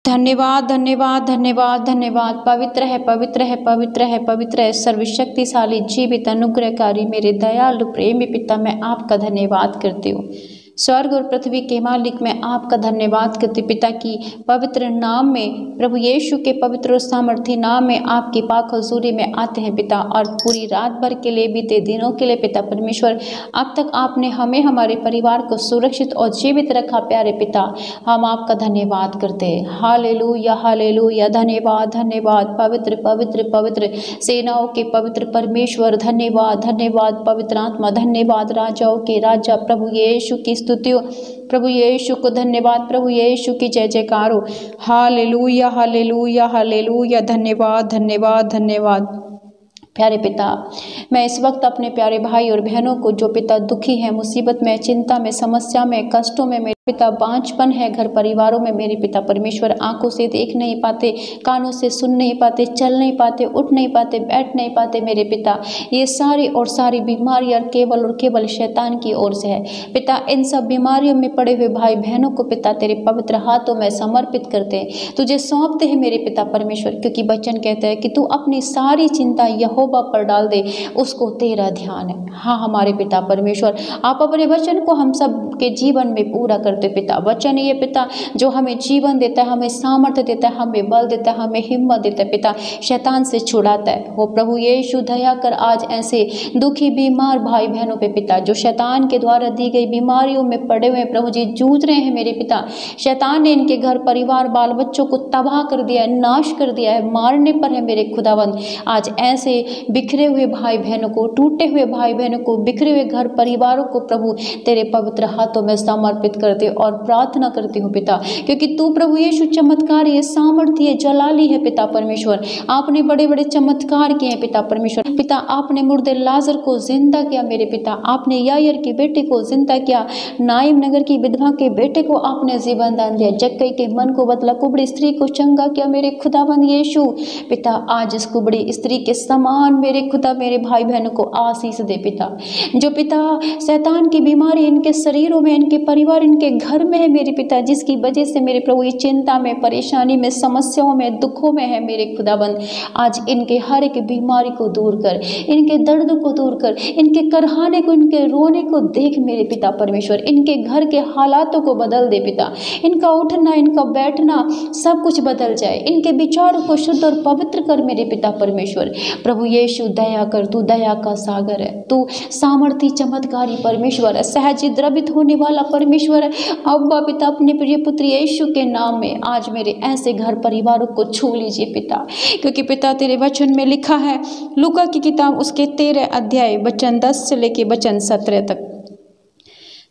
धन्यवाद धन्यवाद धन्यवाद धन्यवाद। पवित्र है पवित्र है पवित्र है पवित्र है सर्वशक्तिशाली जीवित अनुग्रहकारी मेरे दयालु प्रेमी पिता, मैं आपका धन्यवाद करती हूँ। स्वर्ग और पृथ्वी के मालिक, मैं आपका धन्यवाद करती पिता की पवित्र नाम में, प्रभु यीशु के पवित्र और सामर्थी नाम में आपकी पाक हजूरी में आते हैं पिता। और पूरी रात भर के लिए, बीते दिनों के लिए पिता परमेश्वर, अब तक आपने हमें हमारे परिवार को सुरक्षित और जीवित रखा प्यारे पिता, हम आपका धन्यवाद करते हैं। हालेलुया हालेलुया, धन्यवाद धन्यवाद। पवित्र पवित्र पवित्र सेनाओं के पवित्र परमेश्वर, धन्यवाद धन्यवाद। पवित्र आत्मा धन्यवाद। राजाओं के राजा प्रभु यीशु की स्तुतियों, प्रभु यीशु को धन्यवाद, प्रभु यीशु की जय जयकार हो। हालेलुया हालेलुया हालेलुया, धन्यवाद धन्यवाद धन्यवाद। प्यारे पिता, मैं इस वक्त अपने प्यारे भाई और बहनों को जो पिता दुखी हैं, मुसीबत में, चिंता में, समस्या में, कष्टों में, मेरे पिता बांझपन है घर परिवारों में, मेरे पिता परमेश्वर आंखों से देख नहीं पाते, कानों से सुन नहीं पाते, चल नहीं पाते, उठ नहीं पाते, बैठ नहीं पाते मेरे पिता, ये सारी और सारी बीमारियां केवल और केवल शैतान की ओर से है पिता। इन सब बीमारियों में पड़े हुए भाई बहनों को पिता तेरे पवित्र हाथों में समर्पित करते हैं, तुझे सौंपते हैं मेरे पिता परमेश्वर, क्योंकि वचन कहता है कि तू अपनी सारी चिंता यहोवा पर डाल दे, उसको तेरा ध्यान है। हाँ हमारे पिता परमेश्वर, आप अपने वचन को हम सब के जीवन में पूरा करते पिता। वचन ये पिता जो हमें जीवन देता है, हमें सामर्थ्य देता है, हमें बल देता है, हमें हिम्मत देता है पिता, शैतान से छुड़ाता है। हो प्रभु यीशु दया कर आज ऐसे दुखी बीमार भाई बहनों पे पिता, जो शैतान के द्वारा दी गई बीमारियों में पड़े हुए प्रभु जी जूझ रहे हैं मेरे पिता। शैतान ने इनके घर परिवार बाल बच्चों को तबाह कर दिया है, नाश कर दिया है, मारने पर है मेरे खुदावंद। आज ऐसे बिखरे हुए भाई बहनों को, टूटे हुए भाई बहनों को, बिखरे हुए घर परिवारों को प्रभु तेरे पवित्र हाथों में समर्पित करते और प्रार्थना करती हूँ पिता, क्योंकि तू प्रभु यीशु चमत्कारी है, सामर्थ्य है, जलाली है पिता परमेश्वर। आपने बड़े बड़े चमत्कार किए हैं पिता परमेश्वर। पिता आपने मुर्दे लाजर को जिंदा किया मेरे पिता, आपने यायर की बेटी को जिंदा किया, नाइम नगर की विधवा के बेटे को आपने जीवन दान दिया, जक्कई के मन को बदला, कुबड़ी स्त्री को चंगा किया मेरे खुदाबंद यीशु पिता। आज इस कुबड़ी स्त्री के समान मेरे खुदा मेरे भाई बहनों को आशीष दे पिता। जो पिता शैतान की बीमारी इनके शरीरों में, इनके परिवार, इनके घर में है मेरे पिता, जिसकी वजह से मेरे प्रभु ये चिंता में, परेशानी में, समस्याओं में, दुखों में है मेरे खुदाबंद, आज इनके हर एक बीमारी को दूर कर, इनके दर्द को दूर कर, इनके करहाने को, इनके रोने को देख मेरे पिता परमेश्वर, इनके घर के हालातों को बदल दे पिता, इनका उठना, इनका बैठना सब कुछ बदल जाए, इनके विचारों को शुद्ध और पवित्र कर मेरे पिता परमेश्वर। प्रभु यीशु दया कर, तू दया का सागर है, तू सामर्थी चमत्कारी परमेश्वर है, सहज द्रवित होने वाला परमेश्वर है। अब्बा पिता अपने प्रिय पुत्र यीशु के नाम में आज मेरे ऐसे घर परिवारों को छू लीजिए पिता, क्योंकि पिता तेरे वचन में लिखा है, लूका की किताब उसके 13 अध्याय वचन 10 से लेके वचन 17 तक।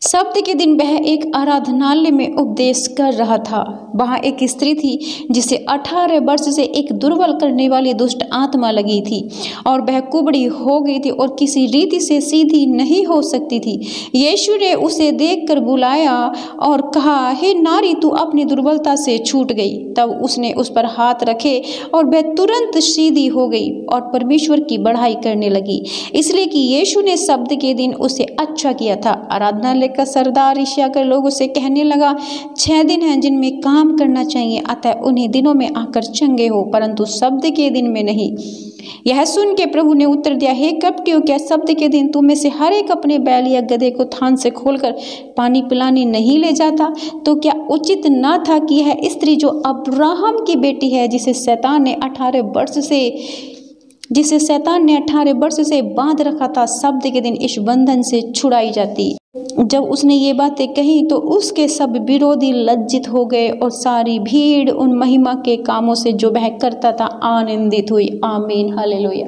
सब्त के दिन वह एक आराधनालय में उपदेश कर रहा था। वहाँ एक स्त्री थी जिसे 18 वर्ष से एक दुर्बल करने वाली दुष्ट आत्मा लगी थी और वह कुबड़ी हो गई थी और किसी रीति से सीधी नहीं हो सकती थी। यीशु ने उसे देखकर बुलाया और कहा, हे नारी, तू अपनी दुर्बलता से छूट गई। तब उसने उस पर हाथ रखे और वह तुरंत सीधी हो गई और परमेश्वर की बढ़ाई करने लगी, इसलिए कि यीशु ने सब्त के दिन उसे अच्छा किया था। आराधनालय का सरदार ईशा कर लोग उसे कहने लगा, 6 दिन हैं जिनमें काम करना चाहिए, अतः उन्हीं दिनों में आकर चंगे हो, परंतु सब्त के दिन में नहीं। यह सुन के प्रभु ने उत्तर दिया, हे कपटियों, क्या सब्त के दिन तुम में से हर एक अपने बैल या गधे को थान से खोलकर पानी पिलाने नहीं ले जाता? तो क्या उचित न था कि यह स्त्री जो अब्राहम की बेटी है, जिसे शैतान ने 18 वर्ष से बांध रखा था, सब्त के दिन इस बंधन से छुड़ाई जाती? जब उसने ये बातें कही तो उसके सब विरोधी लज्जित हो गए और सारी भीड़ उन महिमा के कामों से जो वह करता था आनंदित हुई। आमीन हालेलुया।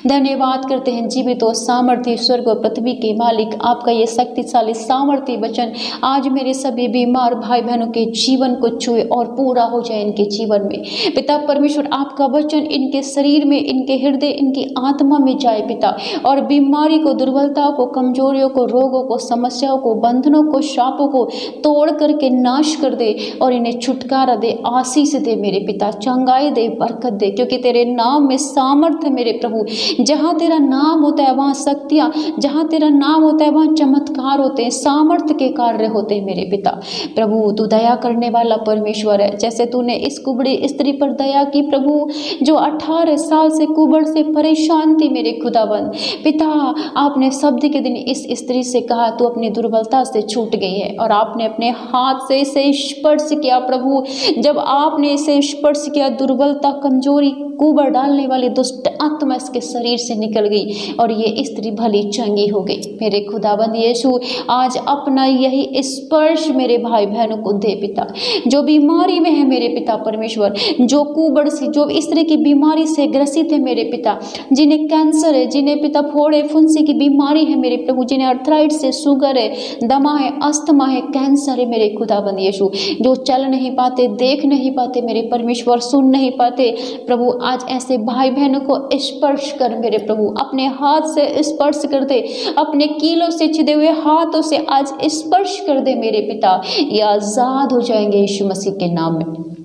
धन्यवाद करते हैं जीवित और सामर्थ्य स्वर्ग और पृथ्वी के मालिक, आपका ये शक्तिशाली सामर्थ्य वचन आज मेरे सभी बीमार भाई बहनों के जीवन को छुए और पूरा हो जाए इनके जीवन में। पिता परमेश्वर, आपका वचन इनके शरीर में, इनके हृदय, इनकी आत्मा में जाए पिता, और बीमारी को, दुर्बलता को, कमजोरियों को, रोगों को, समस्याओं को, बंधनों को, श्रापों को तोड़ करके नाश कर दे और इन्हें छुटकारा दे, आशीष दे मेरे पिता, चंगाई दे, बरकत दे, क्योंकि तेरे नाम में सामर्थ्य है मेरे प्रभु। जहाँ तेरा नाम होता है वहाँ शक्तियाँ, जहाँ तेरा नाम होता है वहाँ चमत्कार होते हैं, सामर्थ्य के कार्य होते हैं मेरे पिता। प्रभु तू दया करने वाला परमेश्वर है। जैसे तूने इस कुबड़ी स्त्री पर दया की प्रभु, जो 18 साल से कुबड़ से परेशान थी मेरे खुदाबंद पिता, आपने शब्द के दिन इस स्त्री से कहा तू अपनी दुर्बलता से छूट गई है, और आपने अपने हाथ से इसे स्पर्श किया प्रभु। जब आपने इसे स्पर्श किया, दुर्बलता, कमजोरी, कुबड़ डालने वाली दुष्ट आत्मा इसके शरीर से निकल गई और ये स्त्री भली चंगी हो गई। मेरे खुदाबंद यीशु, आज अपना यही स्पर्श मेरे भाई बहनों को दे पिता, जो बीमारी में है मेरे पिता परमेश्वर, जो कुबड़ से, जो इस तरह की बीमारी से ग्रसित है मेरे पिता, जिन्हें कैंसर है, जिन्हें पिता फोड़े फुंसी की बीमारी है मेरे प्रभु, जिन्हें अर्थराइटिस है, शुगर है, दमा है, अस्थमा है, कैंसर है मेरे खुदाबंद यीशु, जो चल नहीं पाते, देख नहीं पाते मेरे परमेश्वर, सुन नहीं पाते प्रभु, आज ऐसे भाई बहनों को स्पर्श कर मेरे प्रभु, अपने हाथ से स्पर्श कर दे, अपने कीलों से छिदे हुए हाथों से आज स्पर्श कर दे मेरे पिता, ये आजाद हो जाएंगे यीशु मसीह के नाम में।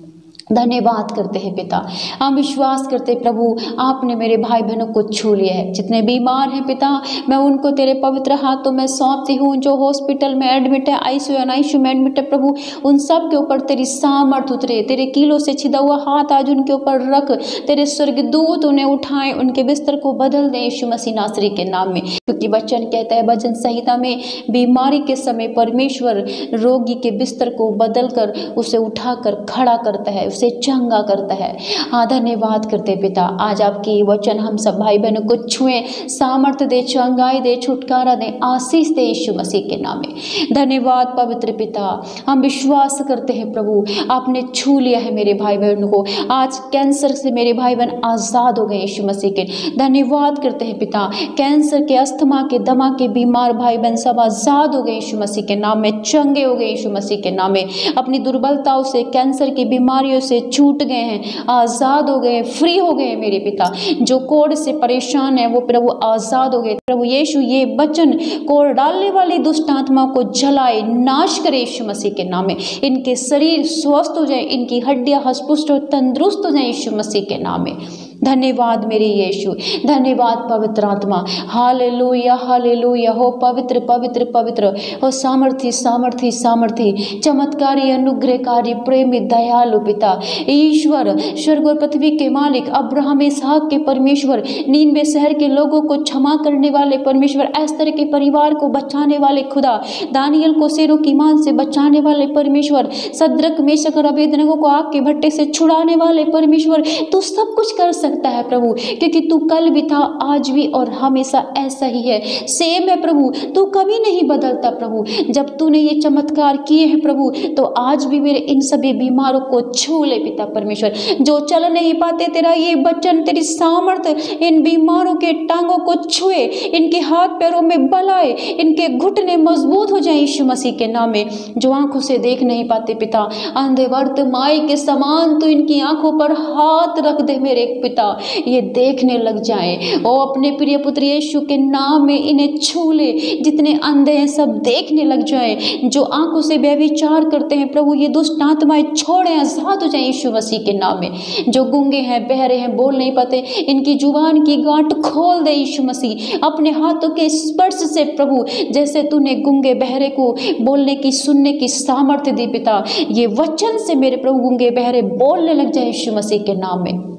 धन्यवाद करते हैं पिता, हम विश्वास करते प्रभु, आपने मेरे भाई बहनों को छू लिया है। जितने बीमार हैं पिता, मैं उनको तेरे पवित्र हाथों में सौंपती हूँ। जो हॉस्पिटल में एडमिट है, आईसीयू में एडमिट है प्रभु, उन सब के ऊपर तेरी सामर्थ उतरे, तेरे कीलों से छिदा हुआ हाथ आज उनके ऊपर रख, तेरे स्वर्गदूत उन्हें उठाएं, उनके बिस्तर को बदल दें यीशु मसीह नासरी के नाम में। क्योंकि वचन कहता है भजन संहिता में, बीमारी के समय परमेश्वर रोगी के बिस्तर को बदल कर उसे उठाकर खड़ा करता है, उसे चंगा करता है। हाँ, धन्यवाद करते पिता, आज आपकी वचन हम सब भाई बहनों को छुए, सामर्थ्य दे, चंगाई दे, छुटकारा दे, आशीष दे यीशु मसीह के नाम में। धन्यवाद पवित्र पिता, हम विश्वास करते हैं प्रभु, आपने छू लिया है मेरे भाई बहनों को। आज कैंसर से मेरे भाई बहन आजाद हो गए यीशु मसीह के। धन्यवाद करते हैं पिता, कैंसर के, अस्थमा के, दमा के बीमार भाई बहन सब आजाद हो गए यीशु मसीह के नाम में, चंगे हो गए यीशु मसीह के नाम में। अपनी दुर्बलताओं से, कैंसर की बीमारियों से छूट गए हैं, आजाद हो गए, फ्री हो गए मेरे पिता। जो कोड़ से परेशान है वो प्रभु आजाद हो गए प्रभु यीशु। ये वचन कोड़ डालने वाली दुष्ट आत्मा को जलाए, नाश करे यीशु मसीह के नाम में। इनके शरीर स्वस्थ हो जाए, इनकी हड्डियां हष्ट-पुष्ट और तंदुरुस्त हो जाए यीशु मसीह के नाम में। धन्यवाद मेरे यीशु, धन्यवाद पवित्र आत्मा। Hallelujah hallelujah. हो पवित्र पवित्र पवित्र, हो सामर्थी सामर्थी सामर्थी, चमत्कारी, अनुग्रहकारी, प्रेमी, दयालु पिता ईश्वर, स्वर्ग और पृथ्वी के मालिक, अब्राहम इसहाक के परमेश्वर, नीनवे शहर के लोगों को क्षमा करने वाले परमेश्वर, एस्तर के परिवार को बचाने वाले खुदा, दानियल को शेरों की मान से बचाने वाले परमेश्वर, सद्रक मेशक और अबेदनगो को आग के भट्टे से छुड़ाने वाले परमेश्वर, तू सब कुछ कर सकता है प्रभु, क्योंकि तू कल भी था, आज भी और हमेशा ऐसा ही है, सेम है प्रभु, तू कभी नहीं बदलता प्रभु। जब तूने ये चमत्कार किए हैं प्रभु, तो आज भी मेरे इन सभी बीमारों को छू ले पिता परमेश्वर। जो चल नहीं पाते, तेरा ये वचन, तेरी सामर्थ्य इन बीमारों के टांगों को छुए, इनके हाथ पैरों में बल आए, इनके घुटने मजबूत हो जाए यीशु मसीह के नाम में। जो आंखों से देख नहीं पाते पिता, अंधे वर्त माई के समान तू इनकी आंखों पर हाथ रख दे मेरे पिता, ये देखने लग जाए। ओ अपने प्रिय पुत्र यीशु के नाम में इन्हें छू ले, जितने अंधे हैं सब देखने लग जाए। जो आंखों से व्यभिचार करते हैं प्रभु, ये दुष्ट आत्माएं छोड़े, आजाद हो जाए यीशु मसीह के नाम में। जो गूंगे हैं, बहरे हैं, बोल नहीं पाते, इनकी जुबान की गांठ खोल दे यीशु मसीह अपने हाथों के स्पर्श से प्रभु। जैसे तूने गूंगे बहरे को बोलने की, सुनने की सामर्थ्य दी पिता, ये वचन से मेरे प्रभु गूंगे बहरे बोलने लग जाए यीशु मसीह के नाम में।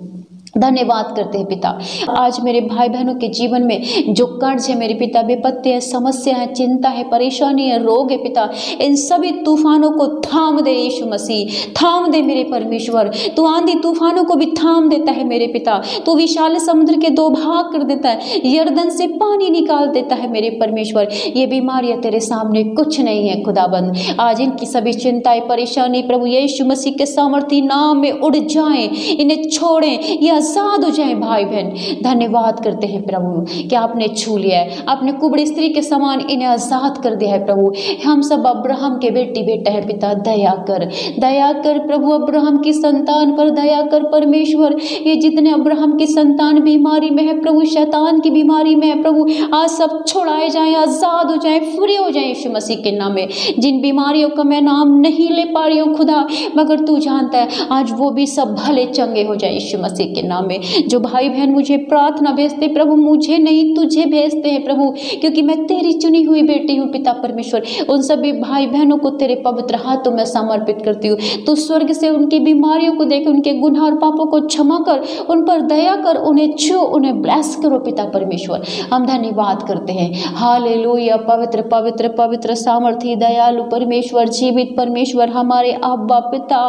धन्यवाद करते हैं पिता। आज मेरे भाई बहनों के जीवन में जो कर्ज है मेरे पिता, विपत्ति है, समस्या है, चिंता है, परेशानी है, रोग है पिता, इन सभी तूफानों को थाम दे यीशु मसीह, थाम दे मेरे परमेश्वर। तू आंधी तूफानों को भी थाम देता है मेरे पिता, तू विशाल समुद्र के दो भाग कर देता है, यरदन से पानी निकाल देता है मेरे परमेश्वर। ये बीमारियां तेरे सामने कुछ नहीं है खुदाबंद। आज इनकी सभी चिंताएं, परेशानी प्रभु यीशु मसीह के सामर्थी नाम में उड़ जाएं, इन्हें छोड़ें, ये आज़ाद हो जाएं भाई बहन। धन्यवाद करते हैं प्रभु कि आपने छू लिया है, आपने कुबड़ी स्त्री के समान इन्हें आज़ाद कर दिया है प्रभु। हम सब अब्राहम के बेटी बेटा है पिता, दया कर प्रभु, अब्राहम की संतान पर दया कर परमेश्वर। ये जितने अब्राहम की संतान बीमारी में है प्रभु, शैतान की बीमारी में है प्रभु, आज सब छुड़ाए जाएं, आज़ाद हो जाएं, फ्री हो जाएं यीशु मसीह के नाम में। जिन बीमारियों का मैं नाम नहीं ले पा रही हूँ खुदा, मगर तू जानता है, आज वो भी सब भले चंगे हो जाए यीशु मसीह के नाम में। जो भाई बहन मुझे प्रार्थना भेजते प्रभु, मुझे नहीं तुझे भेजते हैं प्रभु, क्योंकि मैं तेरी चुनी हुई बेटी हूँ पिता परमेश्वर। उन सभी भाई बहनों को तेरे पवित्र हाथों में समर्पित करती हूँ। तू स्वर्ग से उनकी बीमारियों को देख, उनके गुनाह और पापों को क्षमा कर, उन पर दया कर, उन्हें छू, उन्हें ब्लेस करो पिता परमेश्वर। हम धन्यवाद करते हैं। हालेलुया। पवित्र पवित्र पवित्र सामर्थी दयालु परमेश्वर, जीवित परमेश्वर, हमारे अब्बा पिता,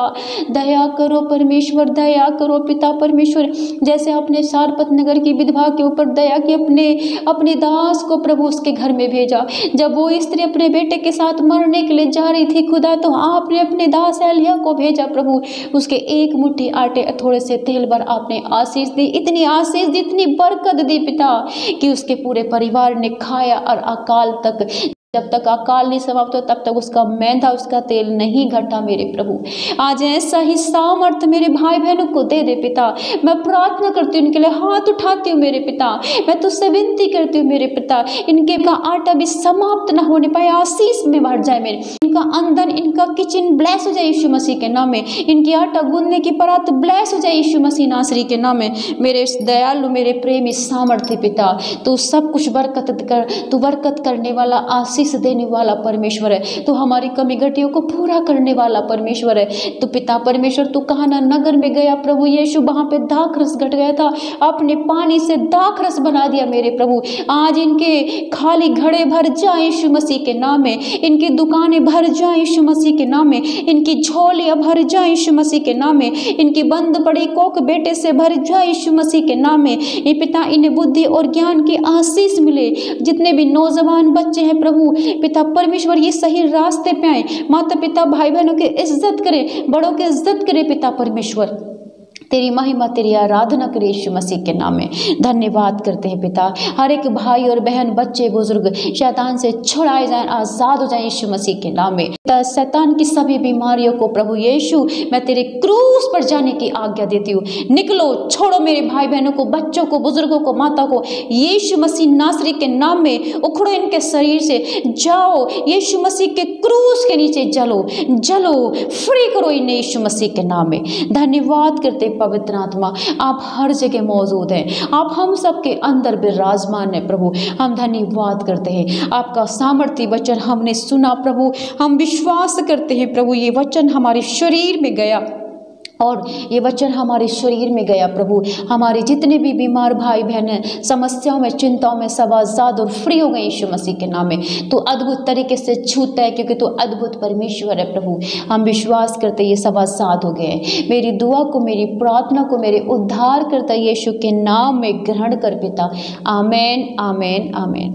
दया करो परमेश्वर, दया करो पिता परमेश्वर। जैसे आपने सारपत नगर की विधवा के ऊपर दया की, अपने दास को प्रभु उसके घर में भेजा। जब वो स्त्री अपने बेटे के साथ मरने के लिए जा रही थी खुदा, तो आपने अपने दास एलिया को भेजा प्रभु। उसके एक मुट्ठी आटे थोड़े से तेल भर आपने आशीष दी, इतनी आशीष दी, इतनी बरकत दी पिता, कि उसके पूरे परिवार ने खाया और अकाल तक, जब तक अकाल नहीं समाप्त हो तब तक उसका मैदा, उसका तेल नहीं घटा मेरे प्रभु। आज ऐसा ही सामर्थ मेरे भाई बहनों को दे दे पिता। मैं प्रार्थना करती हूँ, इनके लिए हाथ उठाती हूँ मेरे पिता। मैं तुझसे विनती करती हूँ मेरे पिता, इनके का आटा भी समाप्त ना होने पाए, आशीष में भर जाए मेरे। इनका अंदन, इनका किचन ब्लेस हो जाए यीशु मसीह के नाम में। इनकी आटा गूंदने की परात ब्लेस हो जाए यीशु मसीह नासरी के नाम में। मेरे दयालु, मेरे प्रेमी सामर्थ्य पिता, तू सब कुछ बरकत कर, तू बरकत करने वाला, आशीष देने वाला परमेश्वर है। तो हमारी कमी घटियों को पूरा करने वाला परमेश्वर है। तो पिता परमेश्वर, तू कहाना नगर में गया प्रभु यीशु, वहां पे दाखरस घट गया था, अपने पानी से दाखरस बना दिया मेरे प्रभु। आज इनके खाली घड़े भर जाए यीशु मसीह के नाम में, इनकी दुकानें भर जाए यीशु मसीह के नाम में, इनकी झोलियां भर जाए यीशु मसीह के नाम में, इनकी बंद पड़ी कोख बेटे से भर जाए यीशु मसीह के नाम में। ये पिता, इन्हें बुद्धि और ज्ञान की आशीष मिले। जितने भी नौजवान बच्चे हैं प्रभु पिता परमेश्वर, ये सही रास्ते पे आए। माता पिता भाई बहनों की इज्जत करें, बड़ों की इज्जत करें पिता परमेश्वर। तेरी महिमा, तेरी आराधना करे यीशु मसीह के नाम में। धन्यवाद करते हैं पिता। हर एक भाई और बहन, बच्चे बुजुर्ग शैतान से छुड़ाए जाएं, आजाद हो जाएं यीशु मसीह के नाम में। शैतान की सभी बीमारियों को प्रभु यीशु, मैं तेरे क्रूस पर जाने की आज्ञा देती हूँ। निकलो, छोड़ो मेरे भाई बहनों को, बच्चों को, बुजुर्गों को, माता को, यीशु मसीह नासरी के नाम में। उखड़ो इनके शरीर से, जाओ यीशु मसीह के क्रूस के नीचे जलो, फ्री करो इन्हें यीशु मसीह के नाम में। धन्यवाद करते पवित्र आत्मा, आप हर जगह मौजूद हैं, आप हम सबके अंदर विराजमान है प्रभु। हम धन्यवाद करते हैं। आपका सामर्थ्य वचन हमने सुना प्रभु, हम विश्वास करते हैं प्रभु, ये वचन हमारे शरीर में गया और ये वचन हमारे शरीर में गया प्रभु। हमारे जितने भी बीमार भाई बहन हैं, समस्याओं में, चिंताओं में सब आजाद और फ्री हो गए यीशु मसीह के नाम में। तो अद्भुत तरीके से छूता है, क्योंकि तो अद्भुत परमेश्वर है प्रभु। हम विश्वास करते ये सब आजाद हो गए। मेरी दुआ को, मेरी प्रार्थना को, मेरे उद्धार करता यीशु के नाम में ग्रहण कर पिता। आमेन, आमेन, आमेन।